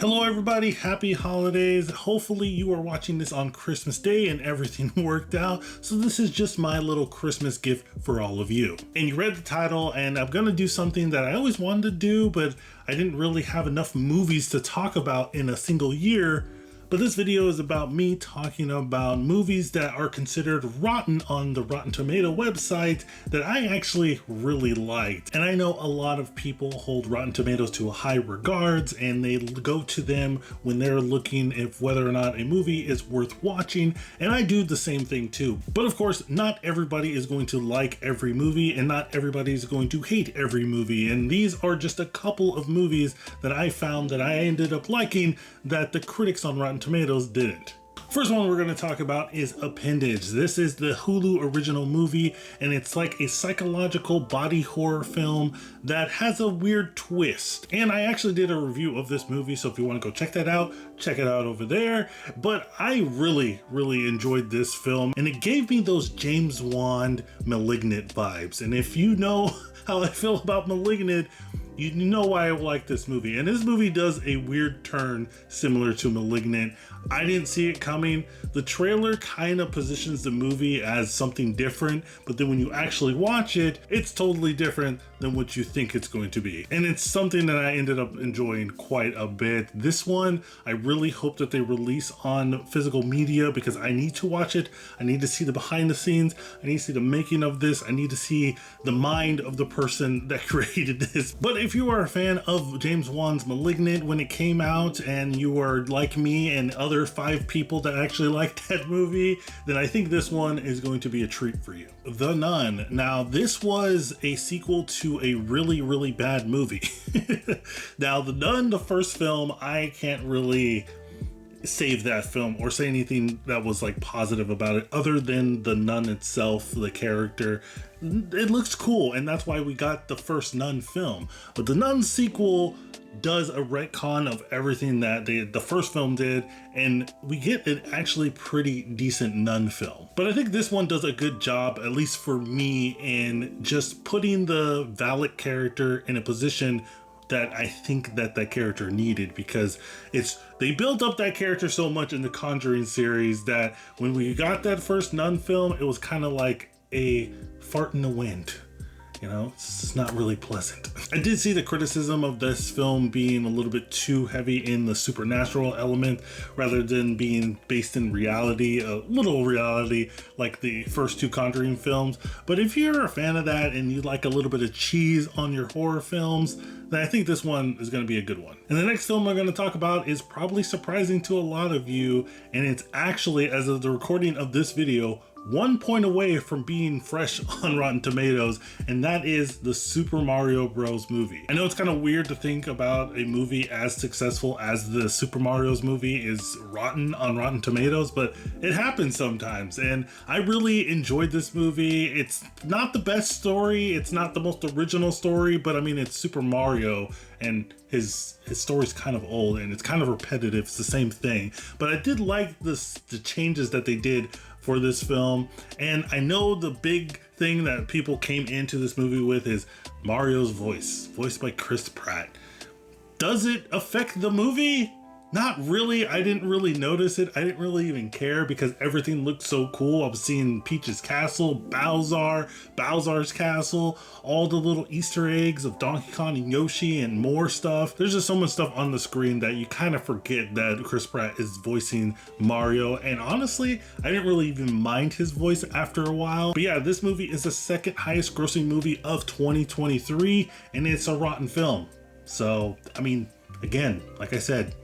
Hello everybody, happy holidays. Hopefully you are watching this on Christmas Day and everything worked out. So this is just my little Christmas gift for all of you. And you read the title, and I'm gonna do something that I always wanted to do, but I didn't really have enough movies to talk about in a single year. But this video is about me talking about movies that are considered rotten on the Rotten Tomato website that I actually really liked. And I know a lot of people hold Rotten Tomatoes to a high regards, and they go to them when they're looking if whether or not a movie is worth watching. And I do the same thing too. But of course, not everybody is going to like every movie, and not everybody is going to hate every movie. And these are just a couple of movies that I found that I ended up liking that the critics on Rotten Tomatoes didn't. First one we're going to talk about is Appendage. This is the Hulu original movie, and it's like a psychological body horror film that has a weird twist. And I actually did a review of this movie, so if you want to go check that out, check it out over there. But I really enjoyed this film, and it gave me those James Wan Malignant vibes. And if you know how I feel about Malignant, you know why I like this movie. And this movie does a weird turn similar to Malignant. I didn't see it coming. The trailer kind of positions the movie as something different, but then when you actually watch it, it's totally different than what you think it's going to be. And it's something that I ended up enjoying quite a bit. This one, I really hope that they release on physical media because I need to watch it. I need to see the behind the scenes. I need to see the making of this. I need to see the mind of the person that created this. But if you are a fan of James Wan's Malignant when it came out, and you are like me and other 5 people that actually liked that movie, then I think this one is going to be a treat for you. The Nun. Now, this was a sequel to a really bad movie. Now, The Nun, the first film, I can't really save that film or say anything that was like positive about it other than the nun itself, the character. It looks cool, and that's why we got the first Nun film. But the Nun sequel does a retcon of everything that the first film did, and we get an actually pretty decent Nun film. But I think this one does a good job, at least for me, in just putting the Valak character in a position that I think that character needed, because they built up that character so much in the Conjuring series that when we got that first Nun film, it was kind of like a fart in the wind. You know, it's not really pleasant. I did see the criticism of this film being a little bit too heavy in the supernatural element rather than being based in reality, a little reality like the first 2 Conjuring films. But if you're a fan of that and you like a little bit of cheese on your horror films, then I think this one is going to be a good one. And the next film I'm going to talk about is probably surprising to a lot of you, and it's actually, as of the recording of this video, 1 point away from being fresh on Rotten Tomatoes, and that is the Super Mario Bros. Movie. I know it's kind of weird to think about a movie as successful as the Super Mario's movie is rotten on Rotten Tomatoes, but it happens sometimes, and I really enjoyed this movie. It's not the best story, it's not the most original story, but I mean, it's Super Mario, and his story's kind of old and it's kind of repetitive. It's the same thing, but I did like the changes that they did for this film. And I know the big thing that people came into this movie with is Mario's voiced by Chris Pratt. Does it affect the movie? Not really. I didn't really notice it. I didn't really even care because everything looked so cool. I was seeing Peach's castle, Bowser's castle, all the little Easter eggs of Donkey Kong and Yoshi, and more stuff. There's just so much stuff on the screen that you kind of forget that Chris Pratt is voicing Mario. And honestly, I didn't really even mind his voice after a while. But yeah, this movie is the second highest grossing movie of 2023, and it's a rotten film. So, I mean, again, like I said,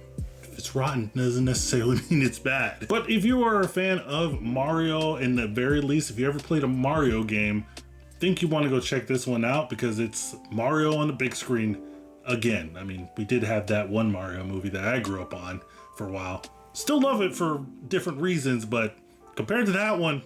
it's rotten doesn't necessarily mean it's bad. But if you are a fan of Mario, in the very least, if you ever played a Mario game, I think you want to go check this one out because it's Mario on the big screen again. I mean, we did have that one Mario movie that I grew up on for a while. Still love it for different reasons, but compared to that one,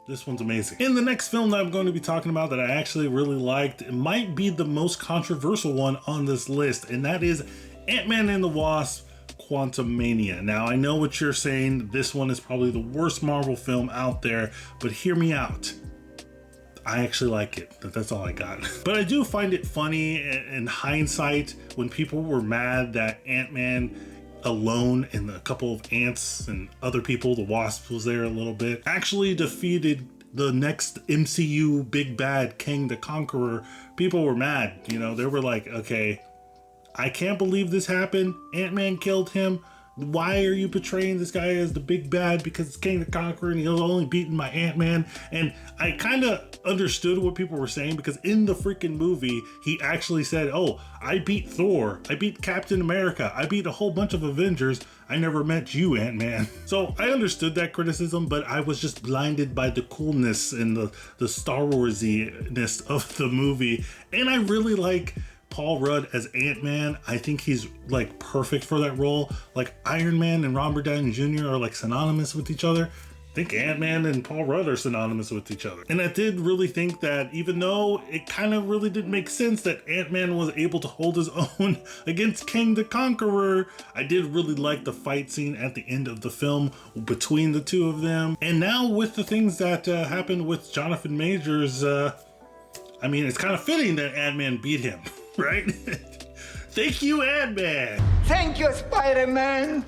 this one's amazing. And the next film that I'm going to be talking about that I actually really liked, it might be the most controversial one on this list, and that is Ant-Man and the Wasp: Quantumania. Now, I know what you're saying. This one is probably the worst Marvel film out there, but hear me out. I actually like it. That's all I got. But I do find it funny in hindsight when people were mad that Ant-Man alone and a couple of ants and other people, the Wasp was there a little bit, actually defeated the next MCU big bad, Kang the Conqueror. People were mad. You know, they were like, okay, I can't believe this happened. Ant-Man killed him. Why are you portraying this guy as the big bad because it's King the Conqueror and he was only beaten by Ant-Man? And I kind of understood what people were saying because in the freaking movie, he actually said, oh, I beat Thor, I beat Captain America, I beat a whole bunch of Avengers. I never met you, Ant-Man. So I understood that criticism, but I was just blinded by the coolness and the Star Wars-y-ness of the movie. And I really like Paul Rudd as Ant-Man. I think he's like perfect for that role. Like Iron Man and Robert Downey Jr. are like synonymous with each other. I think Ant-Man and Paul Rudd are synonymous with each other. And I did really think that even though it kind of really didn't make sense that Ant-Man was able to hold his own against King the Conqueror, I did really like the fight scene at the end of the film between the two of them. And now with the things that happened with Jonathan Majors, I mean, it's kind of fitting that Ant-Man beat him. Right? Thank you, Ant-Man. Thank you, Spider-Man.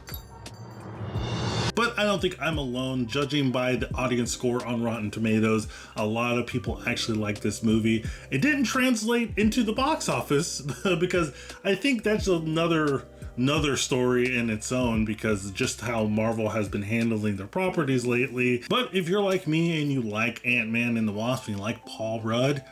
But I don't think I'm alone. Judging by the audience score on Rotten Tomatoes, a lot of people actually like this movie. It didn't translate into the box office because I think that's another story in its own, because just how Marvel has been handling their properties lately. But if you're like me and you like Ant-Man and the Wasp and you like Paul Rudd,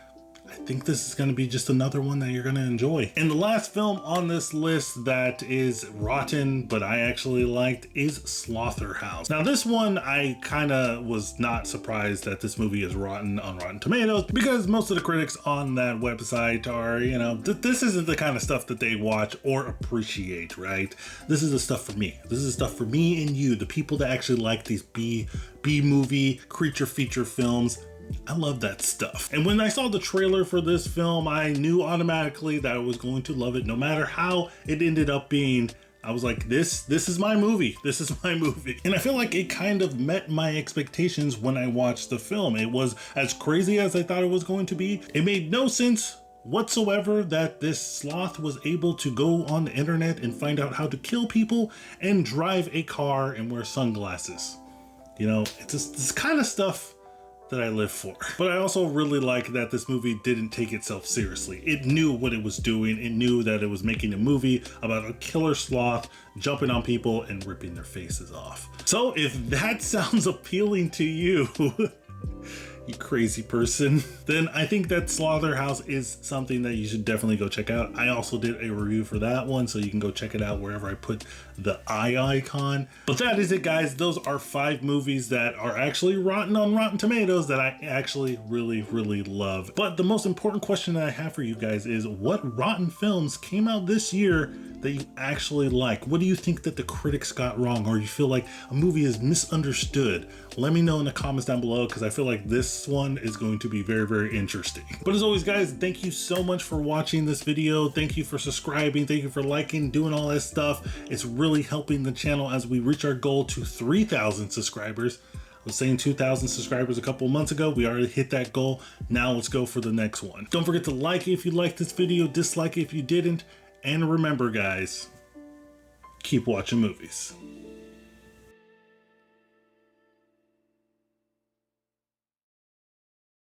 I think this is going to be just another one that you're going to enjoy. And the last film on this list that is rotten, but I actually liked, is Slaughterhouse. Now this one, I kind of was not surprised that this movie is rotten on Rotten Tomatoes, because most of the critics on that website are, you know, this isn't the kind of stuff that they watch or appreciate, right? This is the stuff for me. This is the stuff for me and you, the people that actually like these B movie creature feature films. I love that stuff. And when I saw the trailer for this film, I knew automatically that I was going to love it, no matter how it ended up being. I was like, this is my movie. This is my movie. And I feel like it kind of met my expectations when I watched the film. It was as crazy as I thought it was going to be. It made no sense whatsoever that this sloth was able to go on the internet and find out how to kill people and drive a car and wear sunglasses. You know, it's just this kind of stuff that I live for. But I also really like that this movie didn't take itself seriously. It knew what it was doing. It knew that it was making a movie about a killer sloth jumping on people and ripping their faces off. So if that sounds appealing to you, you crazy person, then I think that Slaughterhouse is something that you should definitely go check out. I also did a review for that one, so you can go check it out wherever I put the eye icon. But that is it, guys. Those are 5 movies that are actually rotten on Rotten Tomatoes that I actually really love. But the most important question that I have for you guys is, what rotten films came out this year that you actually like? What do you think that the critics got wrong, or you feel like a movie is misunderstood? Let me know in the comments down below, because I feel like this one is going to be very interesting. But as always, guys, thank you so much for watching this video. Thank you for subscribing. Thank you for liking, doing all that stuff. It's really helping the channel as we reach our goal to 3,000 subscribers. I was saying 2,000 subscribers a couple months ago. We already hit that goal. Now let's go for the next one. Don't forget to like it if you liked this video, dislike it if you didn't. And remember, guys, keep watching movies.